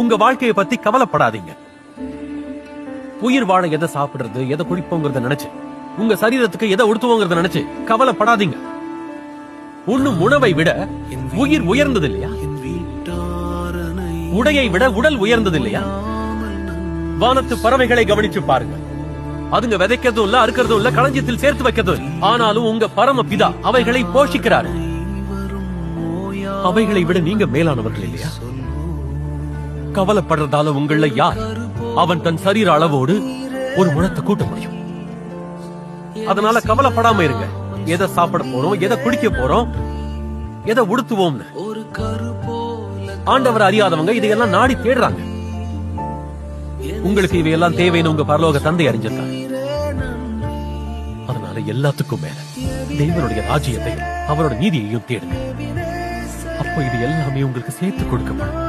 உங்க வாழ்க்கையை பத்தி கவலைப்படாதீங்க. உயிர் வாழ எதை சாப்பிடுறது, எதை குடிப்போங்கிறத நினைச்சு, உங்க சரீரத்துக்கு எதை உடுத்துவோங்கிறத நினைச்சு கவலைப்படாதீங்க. உண்ணும் உணவை விட உயிர் உயர்ந்தது இல்லையா? உடையை விட உடல் உயர்ந்தது இல்லையா? வானத்து பறவைகளை கவனிச்சு பாருங்க. அதுங்க விதைக்கிறதும் இல்ல, அறுக்கிறதும் இல்ல, களஞ்சியத்தில் சேர்த்து வைக்கிறதும் இல்ல. ஆனாலும் உங்க பரம பிதா அவைகளை போஷிக்கிறாரு. அவைகளை விட நீங்க மேலானவர்கள் இல்லையா? கவலைப்படுறதால உங்கள யார் அவன் தன் சரீர அளவோடு ஒரு முழத்தை கூட்ட முடியும்? அதனால கவலைப்படாம இருங்க. எதை சாப்பிட போறோம், எதை குடிக்க போறோம், எதை உடுத்துவோம்னு ஆண்டவர் அறியாதவங்க இதையெல்லாம் நாடி தேடுறாங்க. உங்களுக்கு இவையெல்லாம் தேவைன்னு உங்க பரலோக தந்தை அறிஞ்சிருக்காங்க. அதனால எல்லாத்துக்கும் மேல தேவனுடைய ராஜ்யத்தையும் அவரோட நீதியையும் தேடுங்க. அப்போ இது எல்லாமே உங்களுக்கு சேர்த்து கொடுக்கப்படும்.